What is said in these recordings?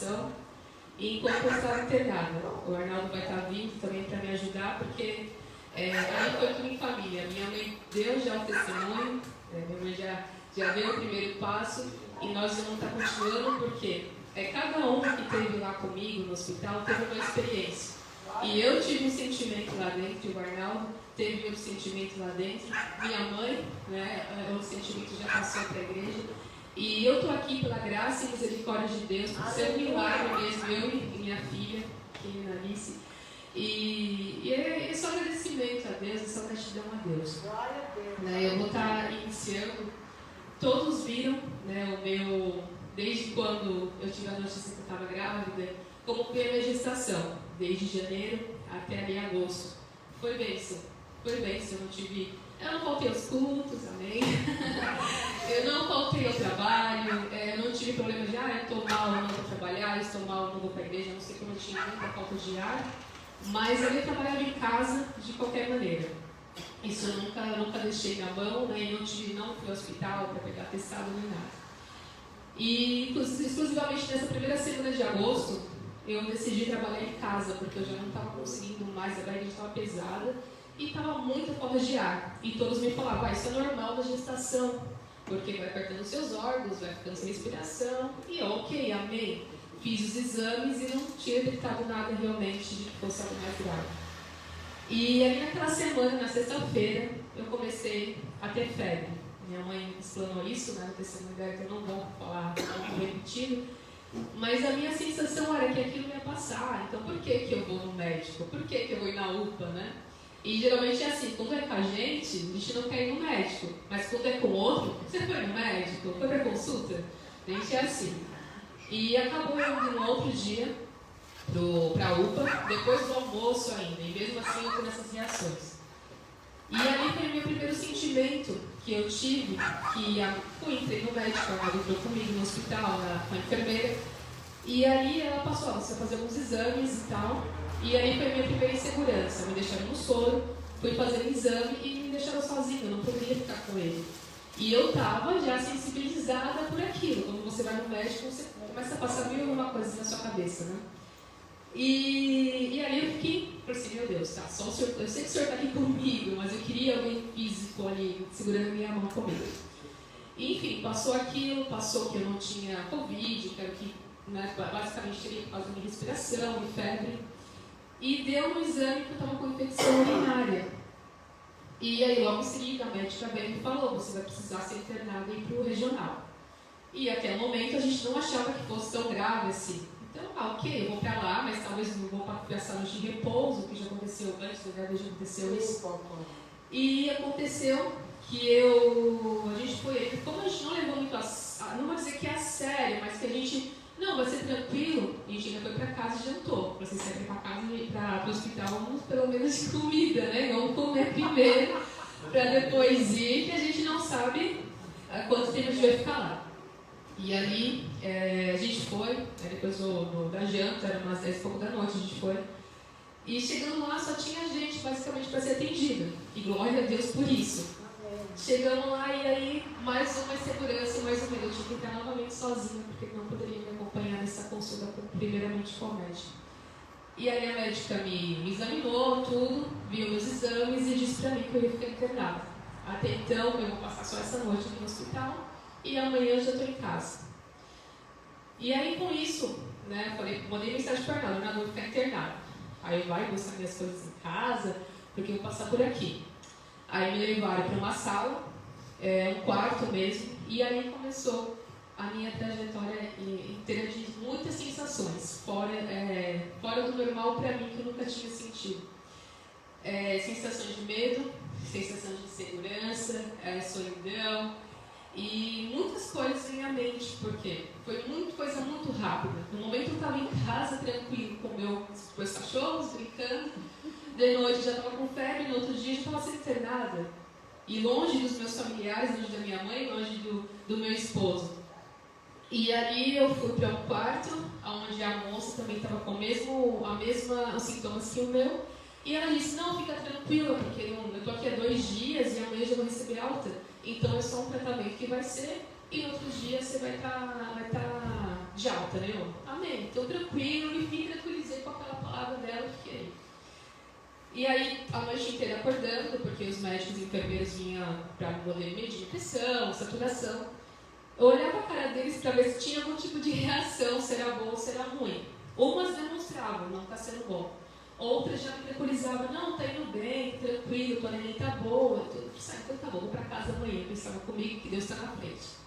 gestação e enquanto eu estava internada. O Arnaldo vai estar vindo também para me ajudar, porque aí foi tudo em família. Minha mãe deu já o testemunho, minha mãe já deu o primeiro passo e nós vamos estar continuando, porque cada um que esteve lá comigo no hospital teve uma experiência. E eu tive um sentimento lá dentro, o Arnaldo teve outro sentimento lá dentro, minha mãe, o sentimento já passou para a igreja. E eu estou aqui pela graça e misericórdia de Deus, por ser um milagre mesmo, eu e minha filha, pequena Alice. E é só agradecimento a Deus, é só gratidão a Deus. Eu vou estar iniciando, todos viram o meu, desde quando eu tive a notícia que eu estava grávida, como foi a minha gestação, desde janeiro até ali agosto. Foi bênção, eu não faltei aos cultos, amém. Eu não faltei ao trabalho, eu não tive problema de, eu estou mal, eu não vou trabalhar, eu estou mal, eu não vou para a igreja, não sei como eu tinha muita falta de ar, mas eu trabalhava em casa de qualquer maneira. Isso eu nunca deixei na mão, e não fui ao hospital para pegar atestado nem nada. E exclusivamente nessa primeira semana de agosto, eu decidi trabalhar em casa, porque eu já não estava conseguindo mais, a barriga estava pesada e estava muita falta de ar. E todos me falavam, isso é normal da gestação, porque vai apertando os seus órgãos, vai ficando sem respiração. E eu, ok, amém. Fiz os exames e não tinha detectado nada realmente de que fosse algo mais grave. E ali naquela semana, na sexta-feira, eu comecei a ter febre. Minha mãe explanou isso, no testemunho dela, que eu não vou falar, não vou repetir. Mas a minha sensação era que aquilo ia passar. Então, por que eu vou no médico? Por que eu vou ir na UPA, E geralmente é assim, quando é com a gente não quer ir no médico. Mas quando é com outro, você foi no médico? Foi para consulta? A gente é assim. E acabou eu indo no outro dia para a UPA, depois do almoço ainda. E mesmo assim eu tô nessas reações. E ali foi o meu primeiro sentimento que eu tive, que entrei no médico, ela entrou comigo no hospital, com a enfermeira, e ali ela passou, você vai fazer alguns exames e tal, e aí foi a minha primeira insegurança, me deixaram no soro, fui fazer um exame e me deixaram sozinha, eu não poderia ficar com ele. E eu estava já sensibilizada por aquilo, quando você vai no médico, você começa a passar mil e uma coisas na sua cabeça, E ali eu fiquei, assim, meu Deus, tá, só o senhor, eu sei que o senhor está aqui comigo, mas eu queria alguém físico ali, segurando minha mão comigo. Enfim, passou aquilo, passou que eu não tinha Covid, que basicamente teria que fazer minha respiração, minha febre, e deu no exame que eu estava com infecção urinária. E aí logo em seguida a médica veio e falou, você vai precisar ser internada e ir para o regional. E até o momento a gente não achava que fosse tão grave assim. Então, ok, eu vou para lá, mas talvez não vou para a sala de repouso, que já aconteceu antes, já aconteceu isso. E aconteceu que a gente foi, como a gente não levou muito não vou dizer que é a sério, mas que a gente, não, vai ser tranquilo, a gente ainda foi para casa e jantou. Para vocês saírem para casa e para o hospital, vamos pelo menos de comida, Vamos comer primeiro, para depois ir, que a gente não sabe quanto tempo a gente vai ficar lá. E ali a gente foi, depois da janta, era umas 10 e pouco da noite, a gente foi. E chegando lá só tinha gente basicamente para ser atendida. E glória a Deus por isso. Chegamos lá e aí mais uma insegurança, mais um medo. Eu tive que entrar novamente sozinha, porque não poderia me acompanhar nessa consulta primeiramente com o médico. E aí a médica me examinou tudo, viu meus exames e disse para mim que eu ia ficar internada. Até então eu vou passar só essa noite aqui no hospital. E amanhã eu já estou em casa. E aí com isso, mandei mensagem para ela, eu vou ficar internada. Aí eu vou buscar minhas coisas em casa, porque eu vou passar por aqui. Aí me levaram para uma sala, um quarto mesmo, e aí começou a minha trajetória inteira de muitas sensações, fora do normal para mim, que eu nunca tinha sentido. Sensações de medo, sensação de insegurança, solidão, e muitas coisas em minha mente, porque foi coisa muito rápida. No momento eu estava em casa, tranquilo, com meus cachorros, brincando. De noite eu já estava com febre, no outro dia eu já estava sendo internada. E longe dos meus familiares, longe da minha mãe, longe do meu esposo. E ali eu fui para um quarto, onde a moça também estava com os sintomas que o meu. E ela disse, não, fica tranquila, porque eu estou aqui há 2 dias e amanhã já vou receber alta. Então é só um tratamento que vai ser, e no outro dia você vai estar de alta, né? Eu, amém. Estou tranquilo, me tranquilizei com aquela palavra dela, fiquei. E aí, a noite inteira acordando, porque os médicos e enfermeiros vinham para poder medir pressão, saturação. Eu olhava a cara deles para ver se tinha algum tipo de reação, se era bom ou se era ruim. Umas demonstravam, não está sendo bom. Outras já me tranquilizavam, não, está indo bem, tranquilo, tua neném está boa. Tudo. Então tá bom, vou para casa amanhã, pensava comigo que Deus está na frente.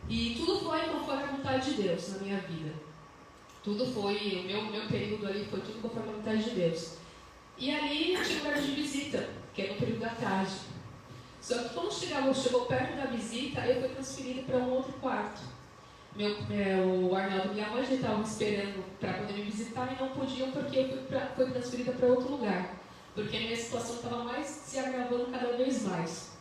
E tudo foi conforme a vontade de Deus na minha vida. Tudo foi, o meu período ali foi tudo conforme a vontade de Deus. E ali tinha um horário de visita, que era no período da tarde. Só que quando chegou perto da visita, eu fui transferida para um outro quarto. O Arnaldo e minha mãe já estavam esperando para poder me visitar e não podiam porque eu fui transferida para outro lugar. Porque a minha situação estava mais se agravando cada vez mais.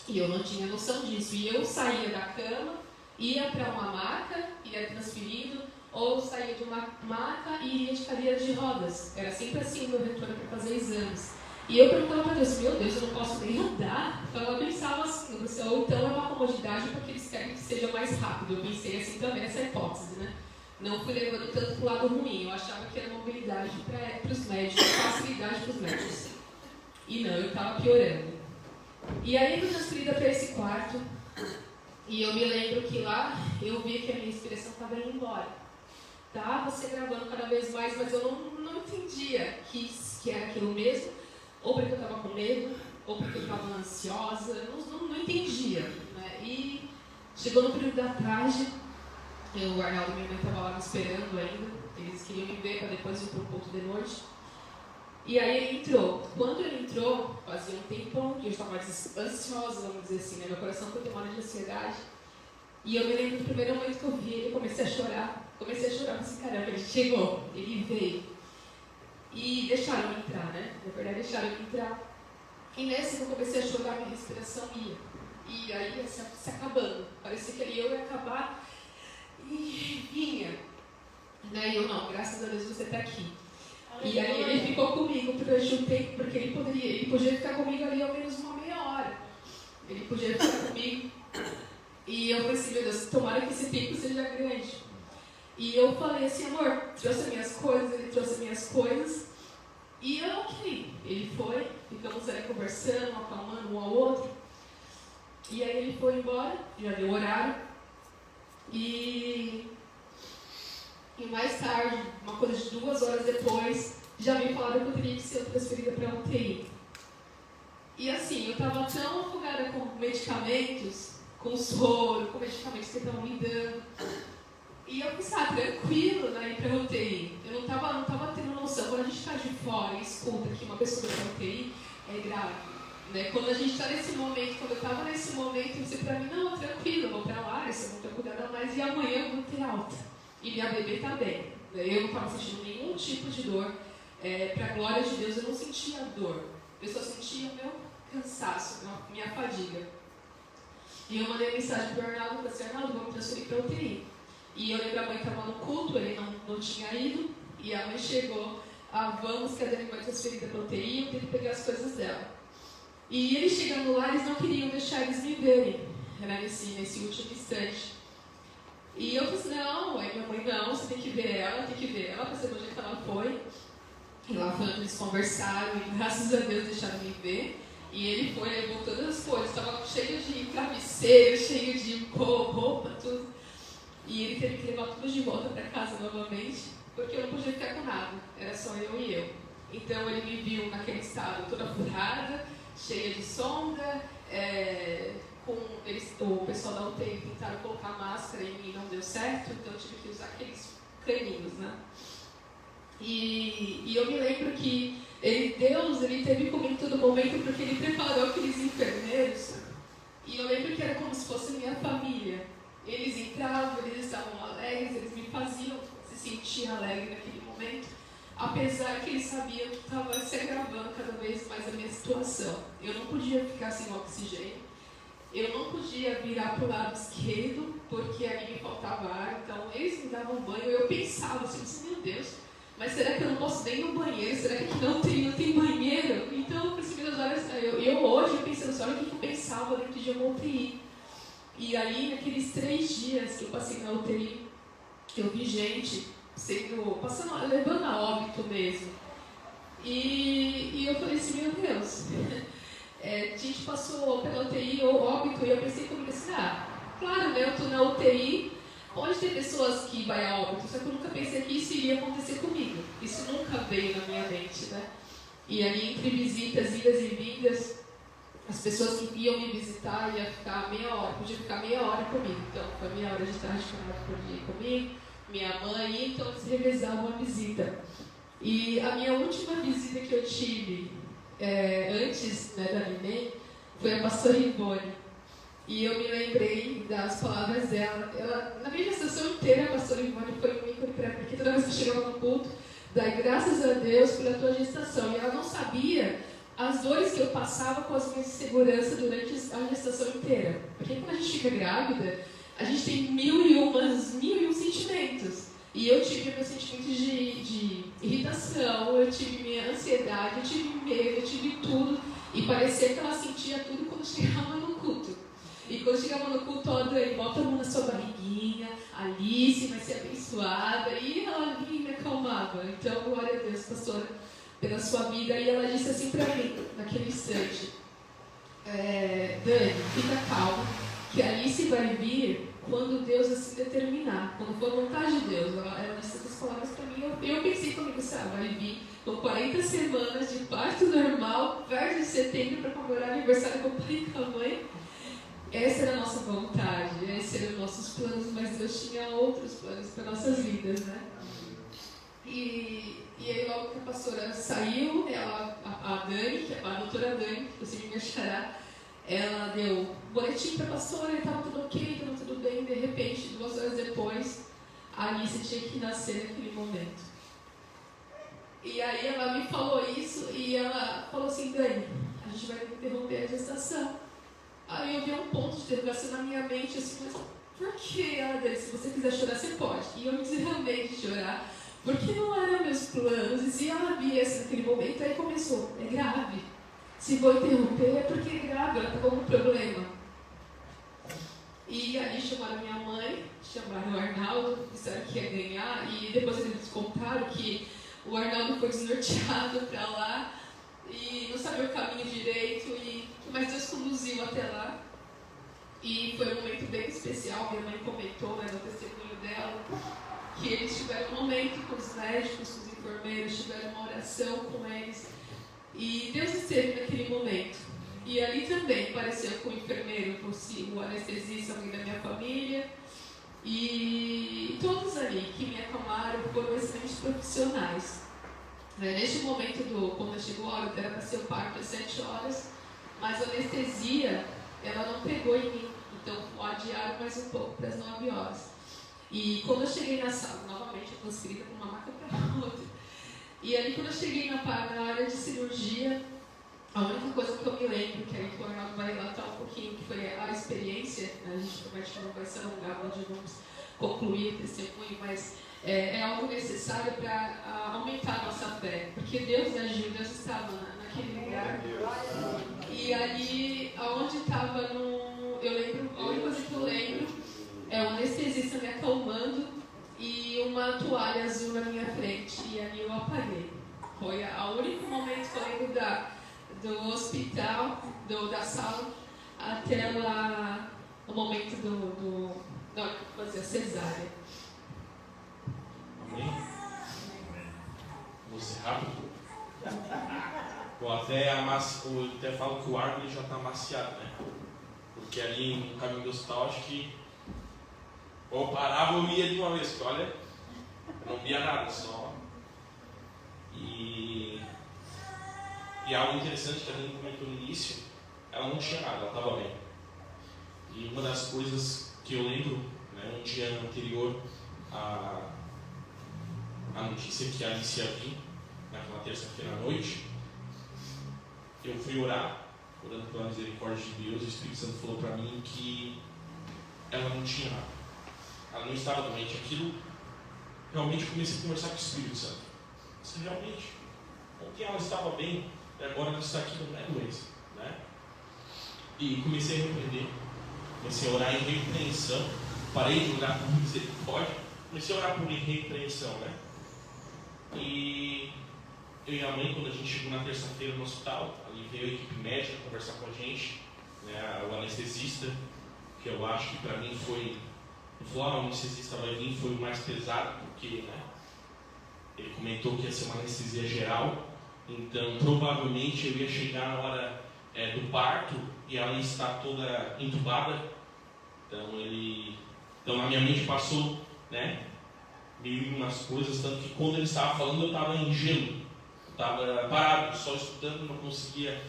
E eu não tinha noção disso. E eu saía da cama, ia para uma maca, ia transferido, ou saía de uma maca e ia de cadeira de rodas. Era sempre assim meu retorno para fazer exames. E eu perguntava para Deus, meu Deus, eu não posso nem andar. Então eu pensava assim, ou então é uma comodidade porque eles querem que seja mais rápido. Eu pensei assim também nessa hipótese, né? Não fui levando tanto para o lado ruim. Eu achava que era mobilidade para os médicos, facilidade para os médicos. E não, eu estava piorando. E aí eu fui transferida para esse quarto. E eu me lembro que lá eu vi que a minha inspiração estava indo embora. Estava se gravando cada vez mais, mas eu não entendia que era aquilo mesmo. Ou porque eu estava com medo, ou porque eu estava ansiosa, não entendia. Né? E chegou no período da tarde, o Arnaldo e minha mãe estavam lá me esperando ainda, eles queriam me ver para depois ir para o culto de noite. E aí ele entrou. Quando ele entrou, fazia um tempão que eu estava mais ansiosa, vamos dizer assim, né? Meu coração foi tomado de ansiedade. E eu me lembro do primeiro momento que eu vi ele, eu comecei a chorar. Assim, caramba, ele chegou, ele veio. E deixaram eu entrar, né? Na verdade, deixaram eu entrar. E nesse que eu comecei a chorar, minha respiração ia. E aí ia se acabando. Parecia que eu ia acabar e vinha. Né? E eu, não, graças a Deus você está aqui. E aí ele ficou comigo durante um tempo, porque ele podia ficar comigo ali ao menos uma meia hora. Ele podia ficar comigo. E eu pensei, meu Deus, tomara que esse tempo seja grande. E eu falei assim, amor, trouxe minhas coisas, ele trouxe minhas coisas. E eu, ok. Ele foi, ficamos ali conversando, acalmando um ao outro. E aí ele foi embora, já deu horário. E mais tarde, uma coisa de 2 horas depois, já me falaram que eu teria que ser transferida para a UTI. E assim, eu estava tão afogada com medicamentos, com soro, com medicamentos que estavam me dando. E eu pensava, tranquilo, né, ir para a UTI. Eu não estava tendo noção. Quando a gente está de fora e escuta que uma pessoa está na UTI, é grave. Né? Quando a gente está nesse momento, quando eu estava nesse momento, eu disse para mim, não, tranquilo, eu vou para lá, eu vou ter cuidado mais e amanhã eu vou ter alta. E minha bebê está bem. Eu não estava sentindo nenhum tipo de dor. Para a glória de Deus, eu não sentia dor. Eu só sentia o meu cansaço, minha fadiga. E eu mandei mensagem para o Arnaldo, falei assim, Arnaldo, vamos transferir para a UTI. E eu lembro que a mãe estava no culto, ele não tinha ido. E a mãe chegou, vamos que a Dani vai transferida para a UTI, eu tenho que pegar as coisas dela. E eles chegando lá, eles não queriam deixar eles me verem. Era nesse último instante. E eu falei, não, aí minha mãe, não, você tem que ver ela, para saber onde é que ela foi. E lá foi onde eles conversaram e graças a Deus deixaram me ver. E ele foi, levou todas as coisas, estava cheio de travesseiro, cheio de roupa, tudo. E ele teve que levar tudo de volta para casa novamente, porque eu não podia ficar com nada, era só eu e eu. Então ele me viu naquele estado toda furada, cheia de sonda, o pessoal da UTI tentaram colocar máscara em mim e não deu certo, então eu tive que usar aqueles caninhos, né? E eu me lembro que Deus teve comigo todo momento porque ele preparou aqueles enfermeiros. E eu lembro que era como se fosse minha família. Eles entravam, eles estavam alegres, eles me faziam se sentir alegre naquele momento. Apesar que eles sabiam que estava se agravando cada vez mais a minha situação. Eu não podia ficar sem oxigênio. Eu não podia virar para o lado esquerdo, porque ali me faltava ar. Então, eles me davam banho. Eu pensava assim, meu Deus, mas será que eu não posso nem ir no banheiro? Será que aqui não tem banheiro? Então, eu percebi nas horas... Eu hoje, pensando assim, olha o que eu pensava dentro de uma UTI. E aí, naqueles 3 dias que eu passei na UTI, eu vi gente levando a óbito mesmo. E eu falei assim, meu Deus, a gente passou pela UTI ou óbito, e eu pensei comigo assim, claro, né, eu estou na UTI, pode ter pessoas que vai a óbito, só que eu nunca pensei que isso iria acontecer comigo. Isso nunca veio na minha mente, né? E ali, entre visitas, idas e vindas, as pessoas que iam me visitar iam ficar meia hora, podia ficar meia hora comigo. Então, foi meia hora de tarde que ela podia ir comigo, minha mãe, então eles revezavam a visita. E a minha última visita que eu tive, antes, né, da neném, foi a pastora Ivone. E eu me lembrei das palavras dela. Ela, na minha gestação inteira, a pastora Ivone foi um ícone para mim, porque toda vez que eu chegava no culto, dai graças a Deus pela tua gestação. E ela não sabia as dores que eu passava com as minhas inseguranças durante a gestação inteira. Porque quando a gente fica grávida, a gente tem mil e um sentimentos. E eu tive meus sentimentos de irritação, eu tive minha ansiedade, eu tive medo, eu tive tudo. E parecia que ela sentia tudo quando chegava no culto. E quando chegava no culto, ó, Dani, bota a mão na sua barriguinha, Alice vai ser abençoada. E ela vinha e me acalmava. Então, glória a Deus, pastora, pela sua vida. E ela disse assim para mim, naquele instante, Dani, fica calma, que Alice vai vir quando Deus assim determinar, quando for vontade de Deus. Ela disse essas palavras para mim. Eu pensei comigo, vai vir com 40 semanas de parto normal, perto de setembro, para comemorar aniversário com o pai e com a mãe. Essa era a nossa vontade, esses eram os nossos planos, mas Deus tinha outros planos para nossas vidas, né? E aí, logo que a pastora saiu, a Dani, a doutora Dani, que você me achará, ela deu um boletim para a pastora, estava tudo ok, estava tudo bem. De repente, 2 horas depois, a Alice tinha que nascer naquele momento. E aí ela me falou isso e ela falou assim, Dani, a gente vai interromper a gestação. Aí eu vi um ponto de interrogação na minha mente, assim, mas por que? Ela disse, se você quiser chorar, você pode. E eu me desarmei de chorar, porque não eram meus planos. E se ela viesse naquele momento, aí começou, é grave. Se vou interromper, é porque é grave, ela está com algum problema. E ali chamaram minha mãe, chamaram o Arnaldo, disseram que ia ganhar, e depois eles contaram que o Arnaldo foi desnorteado para lá, e não sabia o caminho direito, mas Deus conduziu até lá. E foi um momento bem especial. Minha mãe comentou, né, no testemunho dela, que eles tiveram um momento com os médicos, com os enfermeiros, tiveram uma oração com eles. E Deus esteve naquele momento. E ali também apareceu com o enfermeiro, com o anestesista, alguém da minha família. E todos ali que me acalmaram foram excelentes profissionais. Neste momento, quando chegou a hora, era para ser o parto às 7 horas, mas a anestesia, ela não pegou em mim, então adiaram mais um pouco para as 9 horas. E quando eu cheguei na sala, novamente eu transferida com uma maca para outra, e ali quando eu cheguei na área de cirurgia, a única coisa que eu me lembro, que aí o Arnaldo vai relatar um pouquinho, que foi a experiência, a gente promete que não vai se alongar, onde vamos concluir o testemunho, mas é algo necessário para aumentar a nossa fé, porque Deus agiu, Deus estava naquele lugar. E ali, onde estava, eu lembro, a única coisa que eu lembro é o anestesista me acalmando e uma toalha azul na minha frente, e ali eu apaguei. Foi o único momento que eu lembro do hospital, da sala, até lá, o momento da hora que eu fazia a cesárea. Amém? Vou ser rápido. Bom, até falo que o ar já está amaciado, né? Porque ali no caminho do hospital, acho que ou parava ou ia de uma vez, porque olha, eu não via nada, só. E algo interessante que a gente comentou no início, ela não tinha nada, ela estava bem. E uma das coisas que eu lembro, né, um dia anterior a notícia que a Alice ia vir, naquela terça-feira à noite, eu fui orar, orando pela misericórdia de Deus. O Espírito Santo falou para mim que ela não tinha nada, ela não estava doente. Aquilo, realmente comecei a conversar com o Espírito Santo. Isso realmente, ontem ela estava bem, e agora ela está aqui, não é doença, né? E comecei a repreender, comecei a orar em repreensão, parei de orar com misericórdia, comecei a orar por repreensão, né? E eu e a mãe, quando a gente chegou na terça-feira no hospital, ali veio a equipe médica conversar com a gente, né? O anestesista, que eu acho que para mim foi, não falou, o anestesista vai vir, foi o mais pesado, porque, né? Ele comentou que ia ser uma anestesia geral, então provavelmente eu ia chegar na hora do parto e ela ia estar toda entubada. Então na minha mente passou, né, meio umas coisas, tanto que quando ele estava falando eu estava em gelo, eu estava parado, só escutando, não conseguia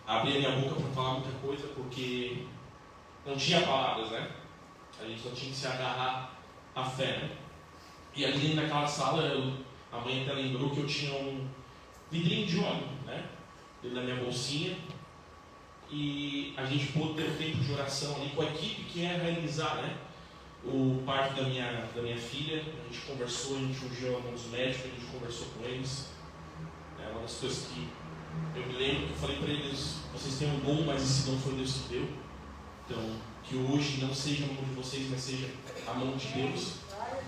abrir a minha boca para falar muita coisa, porque não tinha palavras, né? A gente só tinha que se agarrar à fé, né? E ali dentro daquela sala, a mãe até lembrou que eu tinha um vidrinho de óleo, né, dentro da minha bolsinha, e a gente pôde ter um tempo de oração ali com a equipe que ia realizar, né, o parto da minha filha. A gente conversou, a gente ungiu alguns médicos, a gente conversou com eles. É uma das coisas que eu me lembro que eu falei para eles: vocês têm um dom, mas esse dom foi Deus que deu. Então, que hoje não seja a mão de vocês, mas seja a mão de Deus,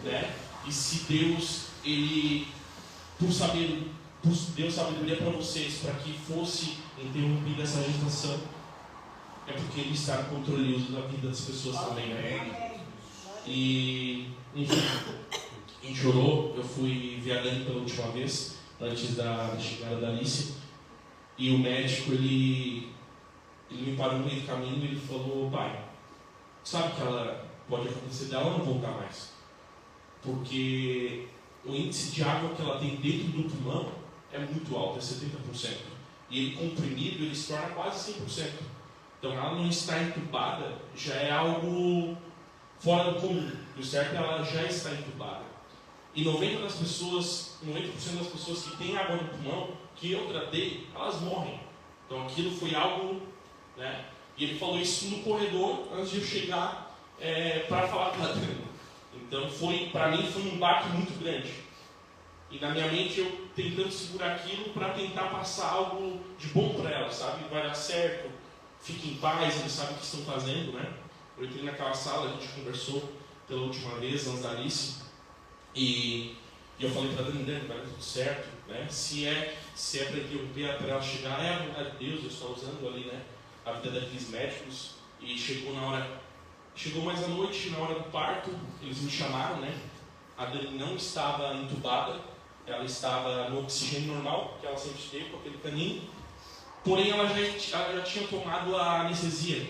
né? E se Deus, Ele, deu sabedoria para vocês, para que fosse interrompida essa gestação, é porque Ele está no controle da vida das pessoas também, né? E, enfim, a gente orou. Eu fui ver a Dani pela última vez, antes da chegada da Alice, e o médico, ele me parou no meio do caminho e ele falou: pai, sabe que ela pode acontecer dela não voltar mais, porque o índice de água que ela tem dentro do pulmão é muito alto, é 70%. E ele comprimido, ele se torna quase 100%. Então ela não estar entubada já é algo fora do comum. O certo é ela já está entubada. E 90% das pessoas que têm água no pulmão, que eu tratei, elas morrem. Então aquilo foi algo, né? E ele falou isso no corredor antes de eu chegar para falar com a Dani. Então para mim foi um baque muito grande. E na minha mente eu tentando segurar aquilo para tentar passar algo de bom para ela, sabe? Vai dar certo, fique em paz, eles sabem o que estão fazendo, né? Eu entrei naquela sala, a gente conversou pela última vez, antes da Alice, e eu falei para a Dani: vai dar tudo certo, né? Se é para interromper, para ela chegar, é a vontade de Deus, Deus está usando ali, né, a vida daqueles médicos. E chegou mais à noite, na hora do parto, eles me chamaram, né? A Dani não estava entubada, ela estava no oxigênio normal, que ela sempre teve, com aquele caninho, porém ela já tinha tomado a anestesia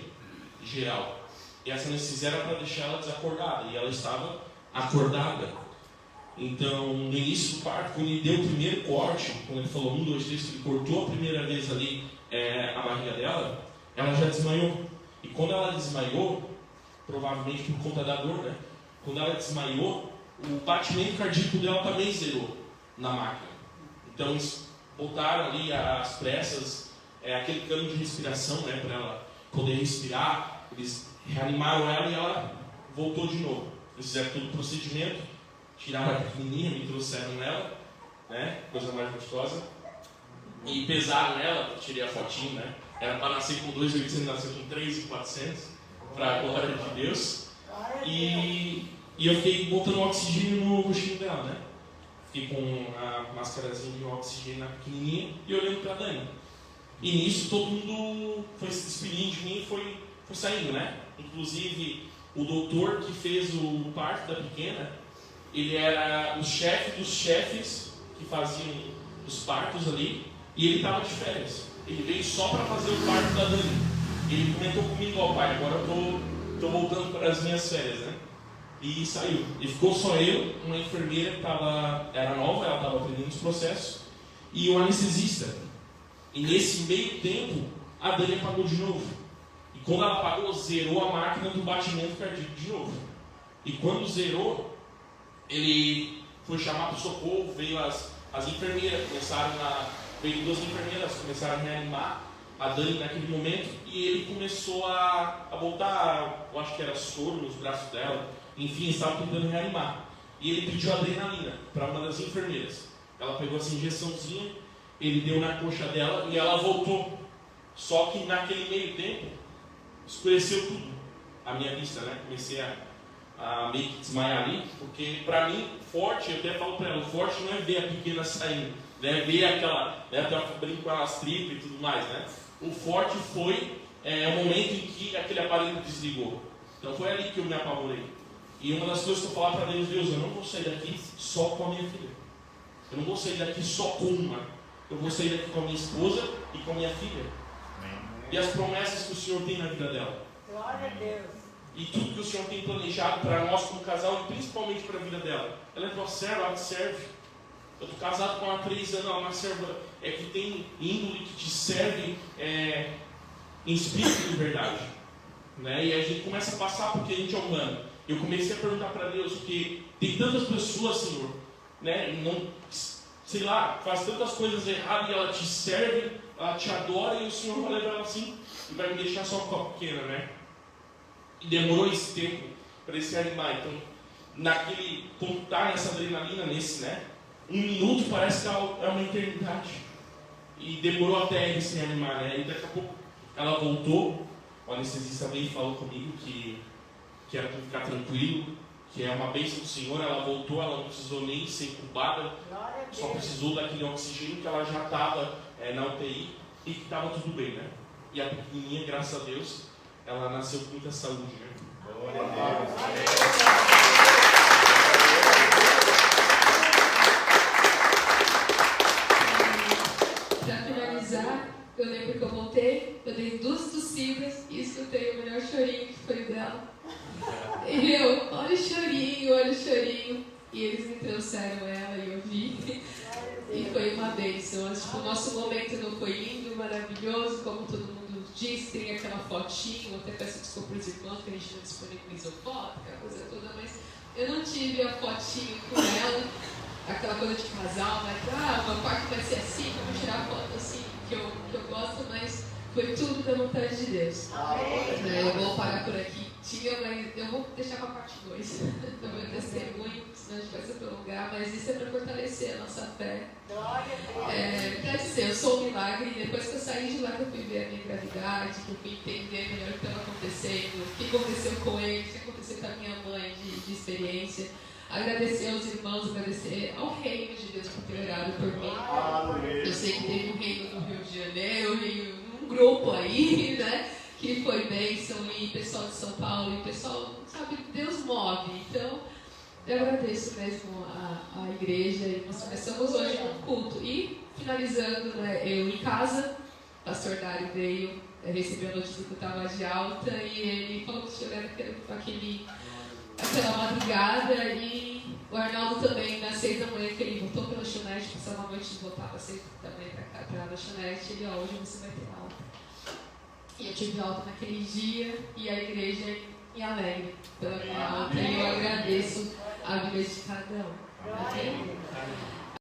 geral. E essa anestesia era para deixar ela desacordada, e ela estava acordada. Então, no início do parto, quando ele deu o primeiro corte, quando ele falou 1, 2, 3, ele cortou a primeira vez ali a barriga dela, ela já desmaiou. E quando ela desmaiou, provavelmente por conta da dor, né? Quando ela desmaiou, o batimento cardíaco dela também zerou na máquina. Então, eles botaram ali às pressas aquele cano de respiração, né, para ela poder respirar. Eles reanimaram ela e ela voltou de novo. Eles fizeram todo o procedimento, tiraram a pequenininha, me trouxeram nela, né, coisa mais gostosa, e pesaram ela, tirei a fotinho, né, era para nascer com 2.800, nasceu com 3.400, para a glória de Deus, e eu fiquei botando oxigênio no rostinho dela, né, fiquei com a máscarazinha de oxigênio pequenininha e olhando para a Dani. E nisso todo mundo foi se despedindo de mim e foi saindo, né? Inclusive o doutor que fez o parto da pequena, ele era o chefe dos chefes que faziam os partos ali, e ele estava de férias. Ele veio só para fazer o parto da Dani. Ele comentou comigo: ó pai, agora eu tô voltando para as minhas férias, né? E saiu. E ficou só eu, uma enfermeira que era nova, ela estava aprendendo os processos, e o anestesista. E nesse meio tempo, a Dani apagou de novo. E quando ela apagou, zerou a máquina do batimento cardíaco de novo. E quando zerou, ele foi chamar para o socorro, veio as enfermeiras, veio 2 enfermeiras, começaram a reanimar a Dani naquele momento, e ele começou a botar, eu acho que era soro nos braços dela, enfim, estava tentando reanimar. E ele pediu adrenalina para uma das enfermeiras. Ela pegou essa injeçãozinha, ele deu na coxa dela e ela voltou. Só que naquele meio tempo, escureceu tudo, a minha vista, né? Comecei a meio que desmaiar ali, porque para mim, forte, eu até falo para ela, o forte não é ver a pequena saindo, né? Ver aquela, né? Até eu brinco com as tripas e tudo mais, né? O forte foi o momento em que aquele aparelho desligou. Então foi ali que eu me apavorei. E uma das coisas que eu falava para Deus, eu não vou sair daqui só com a minha filha. Eu não vou sair daqui só com uma. Eu vou sair daqui com a minha esposa e com a minha filha. E as promessas que o Senhor tem na vida dela. Glória a Deus. E tudo que o Senhor tem planejado para nós como casal, e principalmente para a vida dela. Ela é tua serva, ela te serve. Eu estou casado com ela há 3 anos, ela é uma serva que tem índole, que te serve em espírito de verdade. Né? E a gente começa a passar porque a gente é humano. Eu comecei a perguntar para Deus, porque tem tantas pessoas, Senhor, né? Não, sei lá, faz tantas coisas erradas e ela te serve, ela te adora e o Senhor vai levar ela assim e vai me deixar só com a pequena, né? E demorou esse tempo para ele se animar. Então, naquele pontar nessa adrenalina, nesse, né? 1 minuto parece que é uma eternidade. E demorou até ele se animar, né? E daqui a pouco ela voltou. O anestesista veio e falou comigo que era para ficar tranquilo, que é uma bênção do Senhor. Ela voltou, ela não precisou nem ser incubada, só precisou daquele oxigênio que ela já estava na UTI e que estava tudo bem, né? E a pequenininha, graças a Deus, ela nasceu com muita saúde, né? Glória a Deus. Para finalizar, eu lembro que eu voltei, eu dei 2 tossidas e escutei o melhor chorinho que foi o dela. E eu, olha o chorinho, olha o chorinho. E eles me trouxeram ela e eu vi. E foi uma bênção. Tipo, o nosso momento não foi lindo, maravilhoso, como todo mundo diz, tem aquela fotinho, até peço desculpa para os irmãos que a gente não disponibilizou foto, aquela coisa toda, mas eu não tive a fotinho com ela, aquela coisa de casal, né? Uma parte vai ser assim, vamos tirar foto assim, que eu gosto, mas foi tudo da vontade de Deus. Eu vou parar por aqui. Mas eu vou deixar para a parte 2 do meu testemunho, senão a gente vai se prolongar, mas isso é para fortalecer a nossa fé. Quer dizer, eu sou um milagre, e depois que eu saí de lá, que eu fui ver a minha gravidade, que eu fui entender melhor o que estava acontecendo, o que aconteceu com ele, o que aconteceu com a minha mãe de experiência. Agradecer aos irmãos, agradecer ao reino de Deus por ter orado por mim. Eu sei que teve um reino no Rio de Janeiro, um grupo aí, né? Que foi bênção, e pessoal de São Paulo, e pessoal, sabe, Deus move. Então, eu agradeço mesmo a igreja, e nós começamos hoje um culto. E, finalizando, né, eu em casa, o pastor Dário veio, recebeu a notícia que eu estava de alta, e ele falou que o senhor era aquela madrugada, e o Arnaldo também, nas 6 da manhã, que ele voltou pela lanchonete, passava a noite e voltava às 6 da manhã para a lanchonete, ele, hoje você vai ter aula. E eu tive alta naquele dia, e a igreja me alegra pela minha alta, e eu agradeço a vida de cada um. Amém?